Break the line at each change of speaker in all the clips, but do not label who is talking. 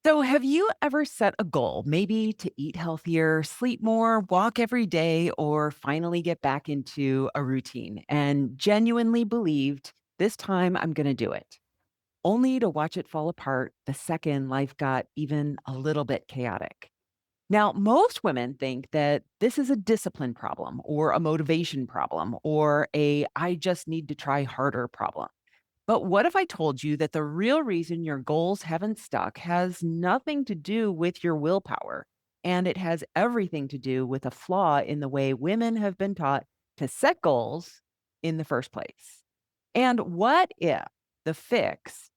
So, have you ever set a goal, maybe to eat healthier, sleep more, walk every day, or finally get back into a routine and genuinely believed this time I'm going to do it, only to watch it fall apart the second life got even a little bit chaotic? Now, most women think that this is a discipline problem or a motivation problem or a I just need to try harder problem. But what if I told you that the real reason your goals haven't stuck has nothing to do with your willpower, and it has everything to do with a flaw in the way women have been taught to set goals in the first place? And what if the fix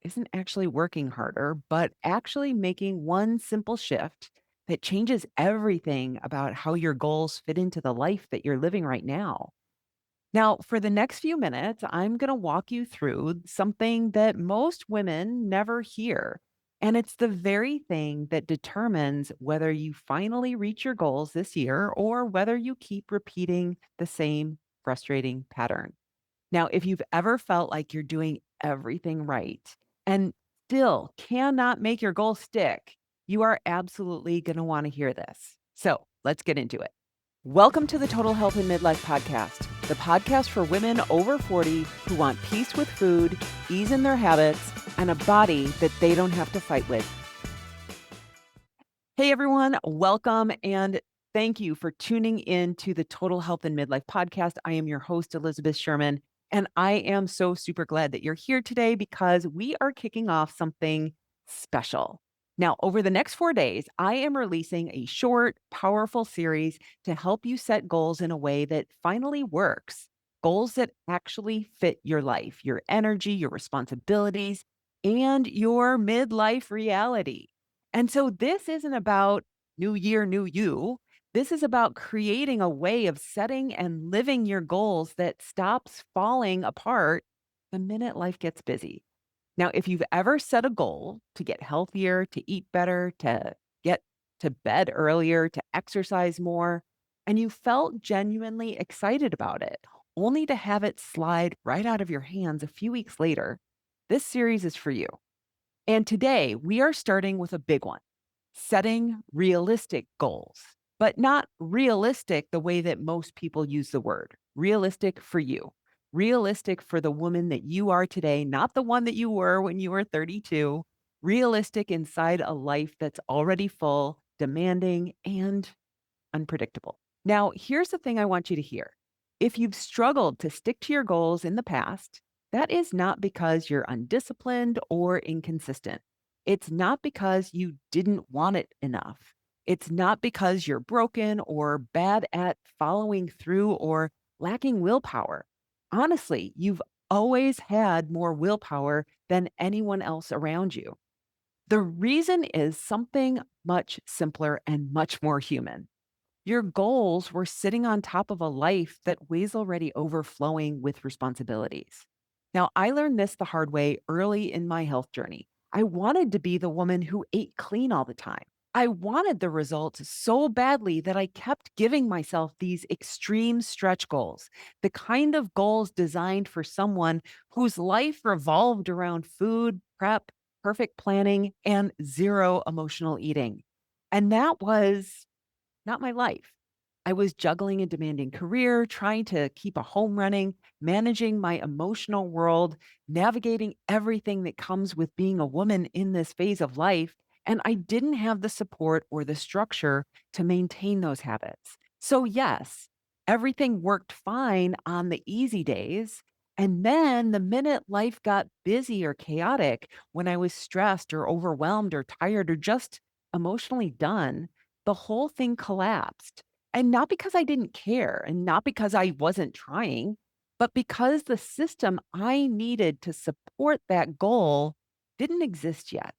isn't actually working harder, but actually making one simple shift that changes everything about how your goals fit into the life that you're living right now? Now, for the next few minutes, I'm going to walk you through something that most women never hear. And it's the very thing that determines whether you finally reach your goals this year or whether you keep repeating the same frustrating pattern. Now, if you've ever felt like you're doing everything right and still cannot make your goal stick, you are absolutely going to want to hear this. So let's get into it. Welcome to the Total Health and Midlife Podcast, the podcast for women over 40 who want peace with food, ease in their habits, and a body that they don't have to fight with. Hey everyone, welcome and thank you for tuning in to the Total Health and Midlife Podcast. I am your host, Elizabeth Sherman, and I am so super glad that you're here today because we are kicking off something special. Now, over the next 4 days, I am releasing a short, powerful series to help you set goals in a way that finally works. Goals that actually fit your life, your energy, your responsibilities, and your midlife reality. And so this isn't about new year, new you. This is about creating a way of setting and living your goals that stops falling apart the minute life gets busy. Now, if you've ever set a goal to get healthier, to eat better, to get to bed earlier, to exercise more, and you felt genuinely excited about it, only to have it slide right out of your hands a few weeks later, this series is for you. And today we are starting with a big one, setting realistic goals, but not realistic the way that most people use the word. Realistic for you, realistic for the woman that you are today, not the one that you were when you were 32. Realistic inside a life that's already full, demanding, and unpredictable. Now, here's the thing I want you to hear. If you've struggled to stick to your goals in the past, that is not because you're undisciplined or inconsistent. It's not because you didn't want it enough. It's not because you're broken or bad at following through or lacking willpower. Honestly, you've always had more willpower than anyone else around you. The reason is something much simpler and much more human. Your goals were sitting on top of a life that was already overflowing with responsibilities. Now, I learned this the hard way early in my health journey. I wanted to be the woman who ate clean all the time. I wanted the results so badly that I kept giving myself these extreme stretch goals, the kind of goals designed for someone whose life revolved around food, prep, perfect planning, and zero emotional eating. And that was not my life. I was juggling a demanding career, trying to keep a home running, managing my emotional world, navigating everything that comes with being a woman in this phase of life. And I didn't have the support or the structure to maintain those habits. So, yes, everything worked fine on the easy days. And then the minute life got busy or chaotic, when I was stressed or overwhelmed or tired or just emotionally done, the whole thing collapsed. And not because I didn't care and not because I wasn't trying, but because the system I needed to support that goal didn't exist yet.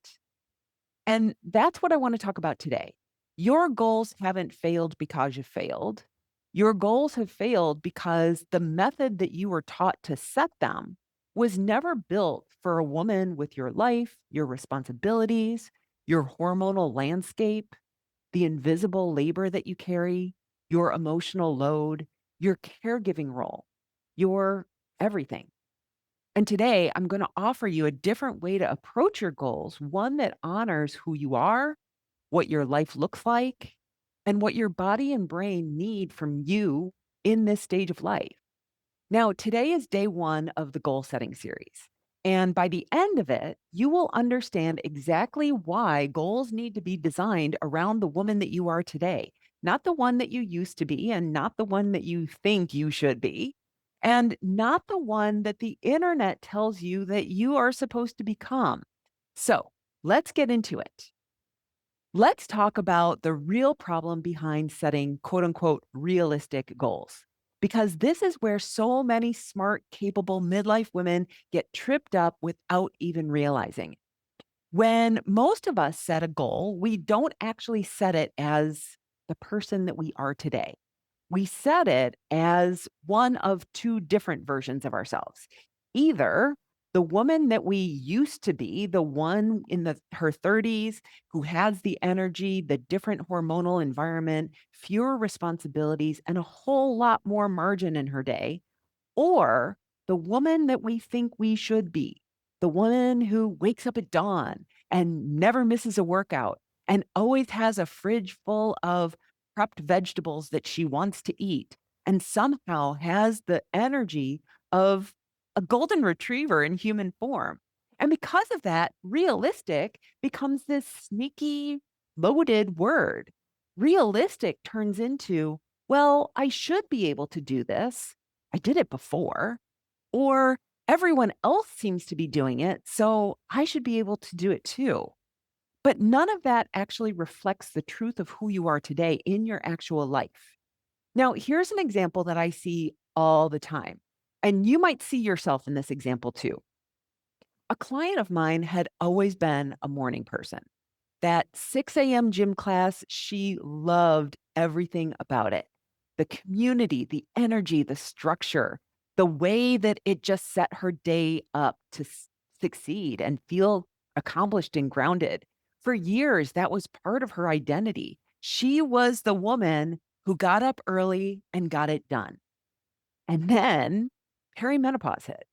And that's what I want to talk about today. Your goals haven't failed because you failed. Your goals have failed because the method that you were taught to set them was never built for a woman with your life, your responsibilities, your hormonal landscape, the invisible labor that you carry, your emotional load, your caregiving role, your everything. And today, I'm going to offer you a different way to approach your goals, one that honors who you are, what your life looks like, and what your body and brain need from you in this stage of life. Now, today is day one of the goal setting series. And by the end of it, you will understand exactly why goals need to be designed around the woman that you are today, not the one that you used to be, and not the one that you think you should be, and not the one that the internet tells you that you are supposed to become. So let's get into it. Let's talk about the real problem behind setting quote unquote realistic goals. Because this is where so many smart, capable midlife women get tripped up without even realizing. When most of us set a goal, we don't actually set it as the person that we are today. We set it as one of two different versions of ourselves. Either the woman that we used to be, the one in her 30s who has the energy, the different hormonal environment, fewer responsibilities, and a whole lot more margin in her day, or the woman that we think we should be, the woman who wakes up at dawn and never misses a workout and always has a fridge full of prepped vegetables that she wants to eat and somehow has the energy of a golden retriever in human form. And because of that, realistic becomes this sneaky, loaded word. Realistic turns into, well, I should be able to do this. I did it before, or everyone else seems to be doing it, so I should be able to do it too. But none of that actually reflects the truth of who you are today in your actual life. Now, here's an example that I see all the time, and you might see yourself in this example too. A client of mine had always been a morning person. That 6 a.m. gym class, she loved everything about it. The community, the energy, the structure, the way that it just set her day up to succeed and feel accomplished and grounded. For years, that was part of her identity. She was the woman who got up early and got it done. And then perimenopause hit.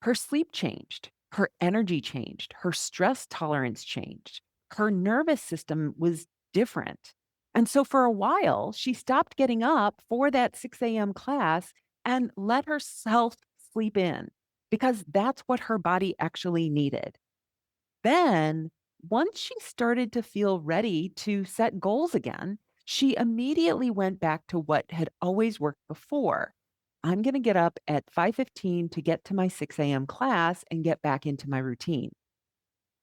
Her sleep changed, her energy changed, her stress tolerance changed, her nervous system was different. And so for a while, she stopped getting up for that 6 a.m. class and let herself sleep in because that's what her body actually needed. Then, once she started to feel ready to set goals again, she immediately went back to what had always worked before. I'm going to get up at 5:15 to get to my 6 a.m. class and get back into my routine.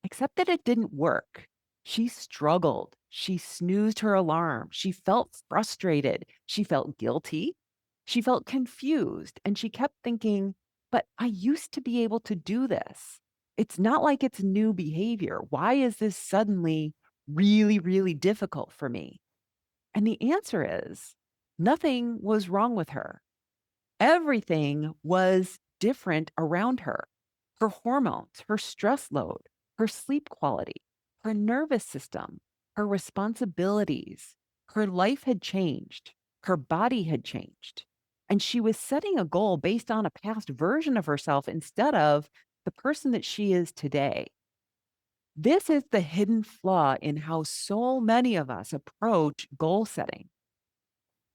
Except that it didn't work. She struggled. She snoozed her alarm. She felt frustrated. She felt guilty. She felt confused. And she kept thinking, but I used to be able to do this. It's not like it's new behavior. Why is this suddenly really, really difficult for me? And the answer is nothing was wrong with her. Everything was different around her. Her hormones, her stress load, her sleep quality, her nervous system, her responsibilities, her life had changed. Her body had changed. And she was setting a goal based on a past version of herself instead of the person that she is today. This is the hidden flaw in how so many of us approach goal setting.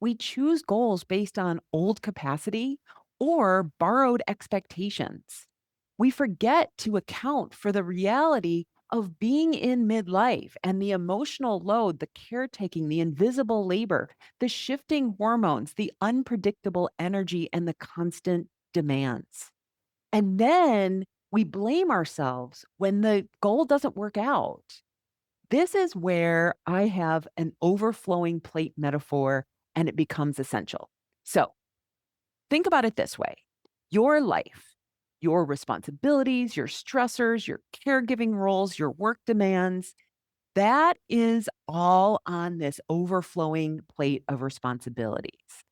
We choose goals based on old capacity or borrowed expectations. We forget to account for the reality of being in midlife and the emotional load, the caretaking, the invisible labor, the shifting hormones, the unpredictable energy, and the constant demands. And then we blame ourselves when the goal doesn't work out. This is where I have an overflowing plate metaphor and it becomes essential. So think about it this way: your life, your responsibilities, your stressors, your caregiving roles, your work demands, that is all on this overflowing plate of responsibilities.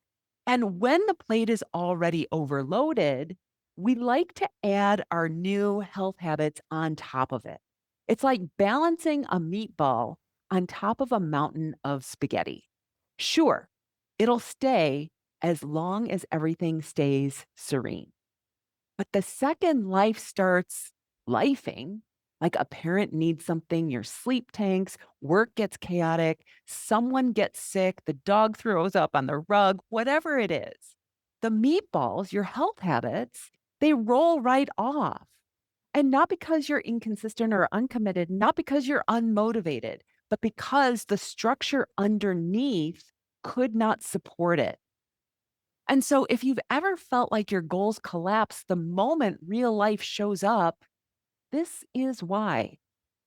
And when the plate is already overloaded, we like to add our new health habits on top of it. It's like balancing a meatball on top of a mountain of spaghetti. Sure, it'll stay as long as everything stays serene. But the second life starts lifing, like a parent needs something, your sleep tanks, work gets chaotic, someone gets sick, the dog throws up on the rug, whatever it is, the meatballs, your health habits, they roll right off. And not because you're inconsistent or uncommitted, not because you're unmotivated, but because the structure underneath could not support it. And so, if you've ever felt like your goals collapse the moment real life shows up, this is why.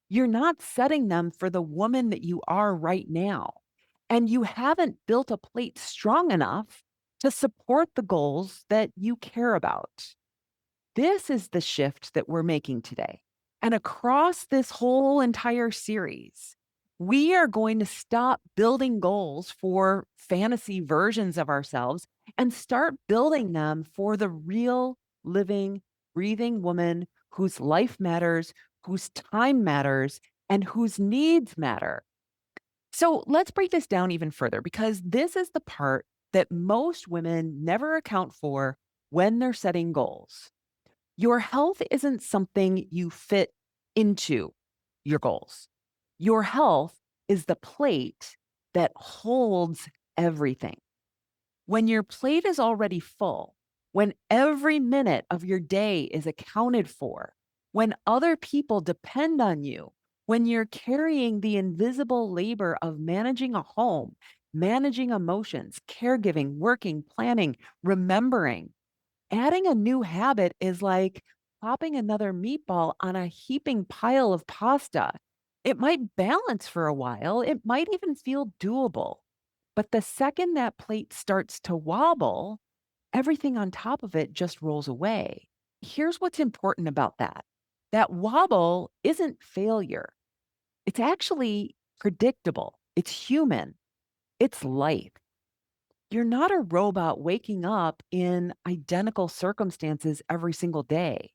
You're not setting them for the woman that you are right now. And you haven't built a plate strong enough to support the goals that you care about. This is the shift that we're making today. And across this whole entire series, we are going to stop building goals for fantasy versions of ourselves and start building them for the real, living, breathing woman whose life matters, whose time matters, and whose needs matter. So let's break this down even further because this is the part that most women never account for when they're setting goals. Your health isn't something you fit into your goals. Your health is the plate that holds everything. When your plate is already full, when every minute of your day is accounted for, when other people depend on you, when you're carrying the invisible labor of managing a home, managing emotions, caregiving, working, planning, remembering, adding a new habit is like popping another meatball on a heaping pile of pasta. It might balance for a while, it might even feel doable. But the second that plate starts to wobble, everything on top of it just rolls away. Here's what's important about that: that wobble isn't failure, it's actually predictable, it's human, it's life. You're not a robot waking up in identical circumstances every single day.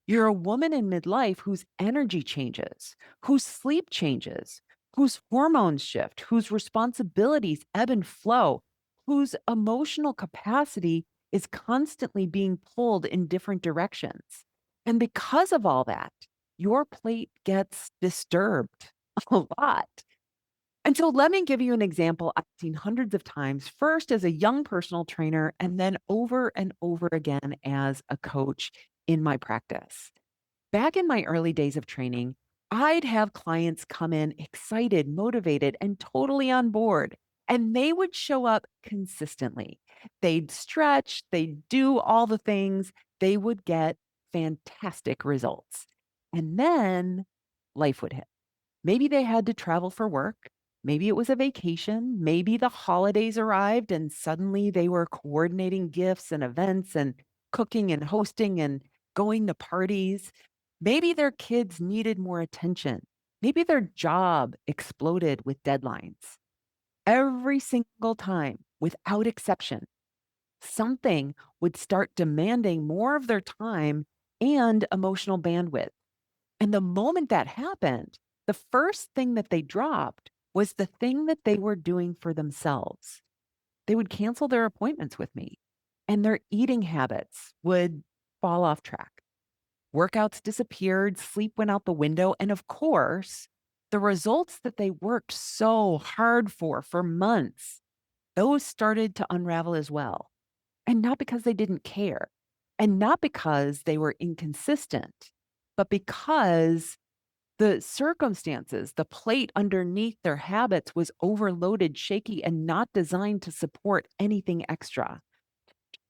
You're a woman in midlife whose energy changes, whose sleep changes, whose hormones shift, whose responsibilities ebb and flow, whose emotional capacity is constantly being pulled in different directions. And because of all that, your plate gets disturbed a lot. And so let me give you an example I've seen hundreds of times, first as a young personal trainer, and then over and over again as a coach in my practice. Back in my early days of training, I'd have clients come in excited, motivated, and totally on board. And they would show up consistently. They'd stretch, they'd do all the things, they would get fantastic results. And then life would hit. Maybe they had to travel for work. Maybe it was a vacation. Maybe the holidays arrived and suddenly they were coordinating gifts and events and cooking and hosting and going to parties. Maybe their kids needed more attention. Maybe their job exploded with deadlines. Every single time, without exception, something would start demanding more of their time and emotional bandwidth. And the moment that happened, the first thing that they dropped was the thing that they were doing for themselves. They would cancel their appointments with me, and their eating habits would fall off track. Workouts disappeared, sleep went out the window, and of course, the results that they worked so hard for months, those started to unravel as well. And not because they didn't care, and not because they were inconsistent, but because the circumstances, the plate underneath their habits was overloaded, shaky, and not designed to support anything extra.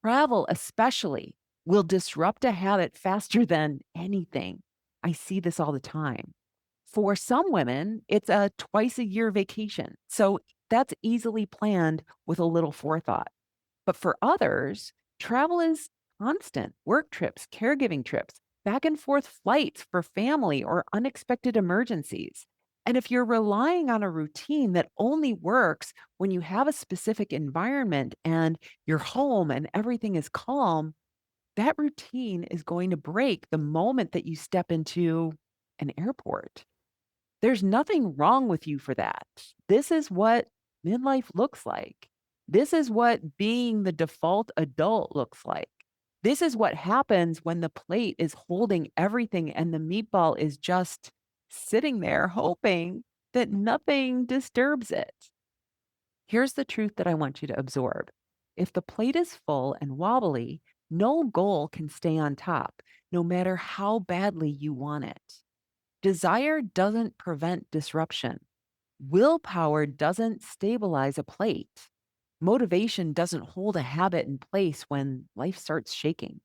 Travel, especially, will disrupt a habit faster than anything. I see this all the time. For some women, it's a twice a year vacation. So that's easily planned with a little forethought. But for others, travel is constant: work trips, caregiving trips, back and forth flights for family or unexpected emergencies. And if you're relying on a routine that only works when you have a specific environment and you're home and everything is calm, that routine is going to break the moment that you step into an airport. There's nothing wrong with you for that. This is what midlife looks like. This is what being the default adult looks like. This is what happens when the plate is holding everything and the meatball is just sitting there hoping that nothing disturbs it. Here's the truth that I want you to absorb. If the plate is full and wobbly, no goal can stay on top, no matter how badly you want it. Desire doesn't prevent disruption. Willpower doesn't stabilize a plate. Motivation doesn't hold a habit in place when life starts shaking.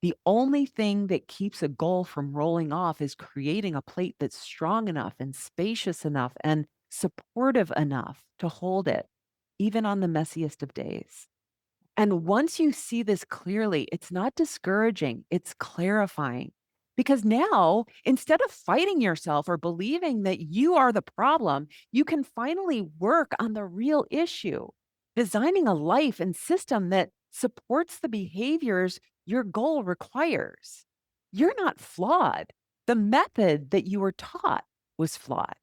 The only thing that keeps a goal from rolling off is creating a plate that's strong enough and spacious enough and supportive enough to hold it, even on the messiest of days. And once you see this clearly, it's not discouraging, it's clarifying. Because now, instead of fighting yourself or believing that you are the problem, you can finally work on the real issue, designing a life and system that supports the behaviors your goal requires. You're not flawed. The method that you were taught was flawed.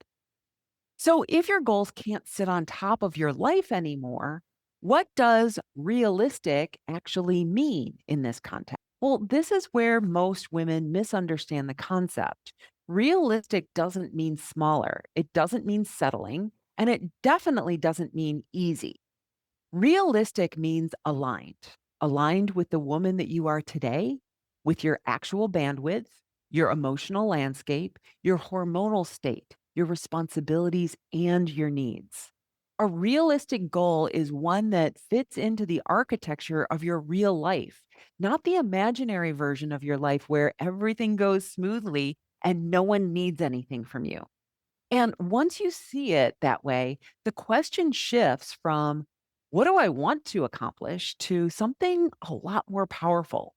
So, if your goals can't sit on top of your life anymore, what does realistic actually mean in this context? Well, this is where most women misunderstand the concept. Realistic doesn't mean smaller, it doesn't mean settling, and it definitely doesn't mean easy. Realistic means aligned, aligned with the woman that you are today, with your actual bandwidth, your emotional landscape, your hormonal state, your responsibilities, and your needs. A realistic goal is one that fits into the architecture of your real life, not the imaginary version of your life where everything goes smoothly and no one needs anything from you. And once you see it that way, the question shifts from what do I want to accomplish to something a lot more powerful.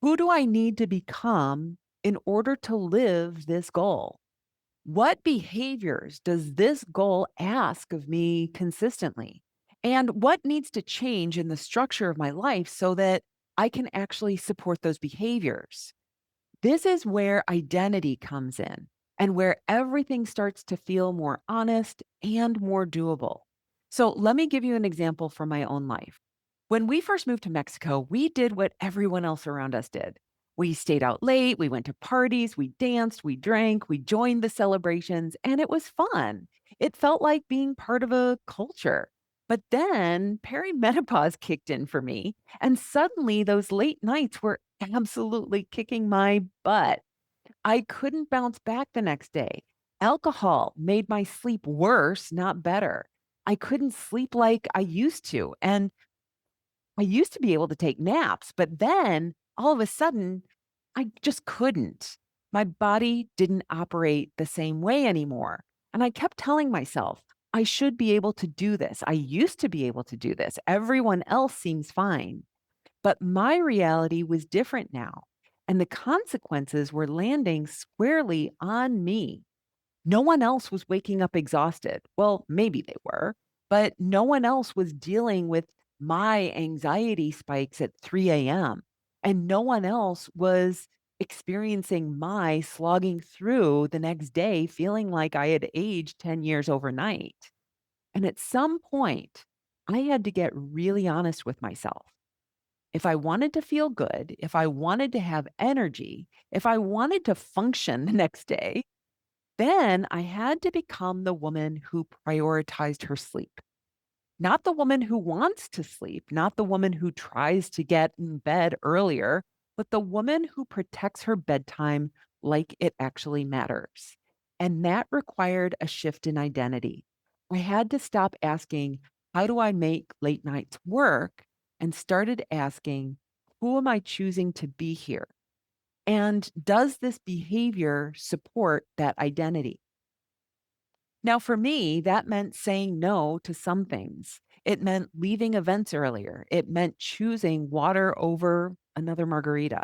Who do I need to become in order to live this goal? What behaviors does this goal ask of me consistently? And what needs to change in the structure of my life so that I can actually support those behaviors? This is where identity comes in and where everything starts to feel more honest and more doable. So, let me give you an example from my own life. When we first moved to Mexico, we did what everyone else around us did. We stayed out late, we went to parties, we danced, we drank, we joined the celebrations, and it was fun. It felt like being part of a culture. But then perimenopause kicked in for me, and suddenly those late nights were absolutely kicking my butt. I couldn't bounce back the next day. Alcohol made my sleep worse, not better. I couldn't sleep like I used to. And I used to be able to take naps, but then all of a sudden, I just couldn't. My body didn't operate the same way anymore. And I kept telling myself, I should be able to do this. I used to be able to do this. Everyone else seems fine. But my reality was different now, and the consequences were landing squarely on me. No one else was waking up exhausted. Well, maybe they were, but no one else was dealing with my anxiety spikes at 3 a.m. And no one else was experiencing my slogging through the next day, feeling like I had aged 10 years overnight. And at some point, I had to get really honest with myself. If I wanted to feel good, if I wanted to have energy, if I wanted to function the next day, then I had to become the woman who prioritized her sleep. Not the woman who wants to sleep, not the woman who tries to get in bed earlier, but the woman who protects her bedtime like it actually matters. And that required a shift in identity. I had to stop asking, how do I make late nights work? And started asking, who am I choosing to be here? And does this behavior support that identity? Now, for me, that meant saying no to some things. It meant leaving events earlier. It meant choosing water over another margarita.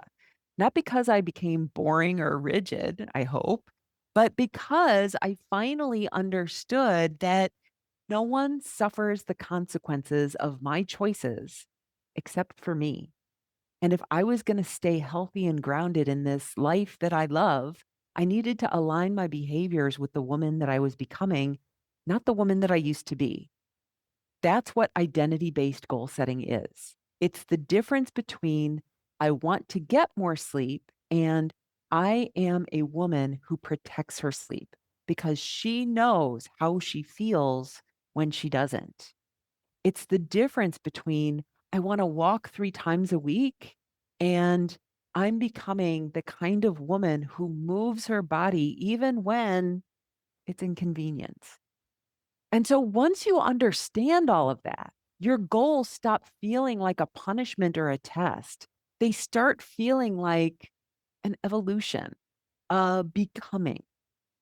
Not because I became boring or rigid, I hope, but because I finally understood that no one suffers the consequences of my choices except for me. And if I was going to stay healthy and grounded in this life that I love, I needed to align my behaviors with the woman that I was becoming, not the woman that I used to be. That's what identity based goal setting is. It's the difference between I want to get more sleep. And I am a woman who protects her sleep because she knows how she feels when she doesn't. It's the difference between I want to walk 3 times a week and I'm becoming the kind of woman who moves her body even when it's inconvenience. And so once you understand all of that, your goals stop feeling like a punishment or a test. They start feeling like an evolution, a becoming.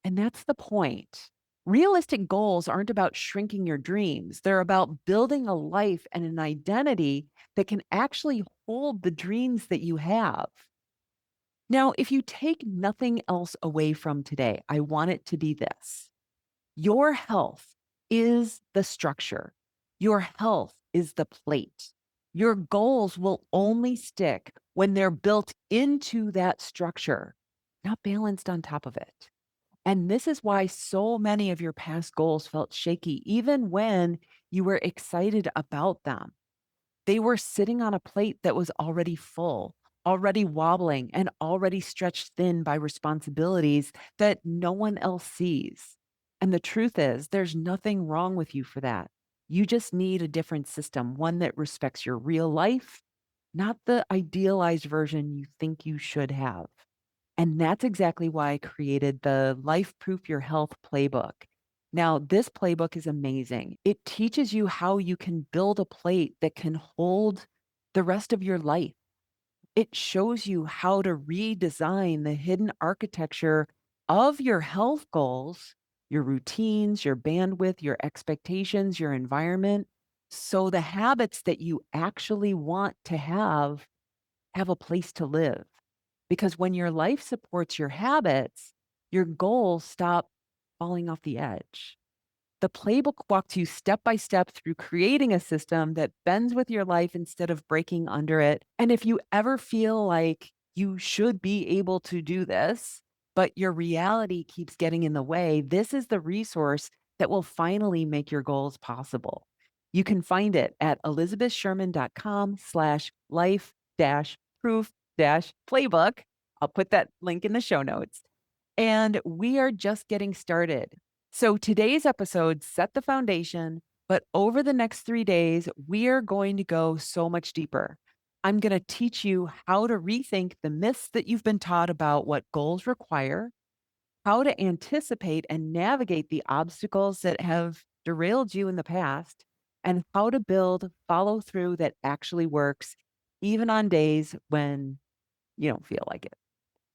And that's the point. Realistic goals aren't about shrinking your dreams. They're about building a life and an identity that can actually hold the dreams that you have. Now, if you take nothing else away from today, I want it to be this: your health is the structure, your health is the plate. Your goals will only stick when they're built into that structure, not balanced on top of it. And this is why so many of your past goals felt shaky, even when you were excited about them. They were sitting on a plate that was already full, already wobbling, and already stretched thin by responsibilities that no one else sees. And the truth is, there's nothing wrong with you for that. You just need a different system, one that respects your real life, not the idealized version you think you should have. And that's exactly why I created the Life Proof Your Health playbook. Now, this playbook is amazing. It teaches you how you can build a plate that can hold the rest of your life. It shows you how to redesign the hidden architecture of your health goals, your routines, your bandwidth, your expectations, your environment. So the habits that you actually want to have a place to live. Because when your life supports your habits, your goals stop falling off the edge. The playbook walks you step by step through creating a system that bends with your life instead of breaking under it. And if you ever feel like you should be able to do this, but your reality keeps getting in the way, this is the resource that will finally make your goals possible. You can find it at elizabethsherman.com/life proof playbook. I'll put that link in the show notes. And we are just getting started. So today's episode set the foundation, but over the next 3 days, we are going to go so much deeper. I'm going to teach you how to rethink the myths that you've been taught about what goals require, how to anticipate and navigate the obstacles that have derailed you in the past, and how to build follow through that actually works, even on days when you don't feel like it.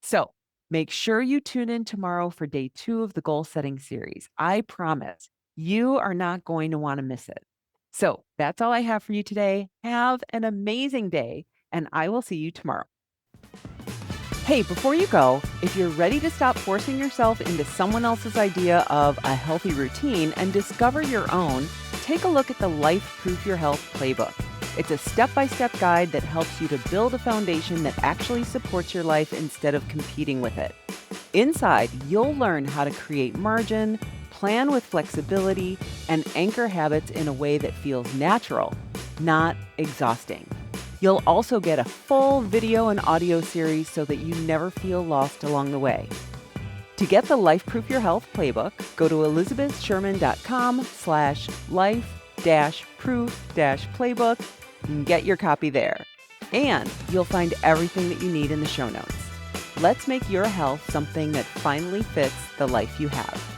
So make sure you tune in tomorrow for day 2 of the goal setting series. I promise you are not going to want to miss it. So that's all I have for you today. Have an amazing day, and I will see you tomorrow. Hey, before you go, if you're ready to stop forcing yourself into someone else's idea of a healthy routine and discover your own, take a look at the Life Proof Your Health playbook. It's a step-by-step guide that helps you to build a foundation that actually supports your life instead of competing with it. Inside, you'll learn how to create margin, plan with flexibility, and anchor habits in a way that feels natural, not exhausting. You'll also get a full video and audio series so that you never feel lost along the way. To get the Life Proof Your Health playbook, go to elizabethsherman.com/life-proof-playbook and get your copy there. And you'll find everything that you need in the show notes. Let's make your health something that finally fits the life you have.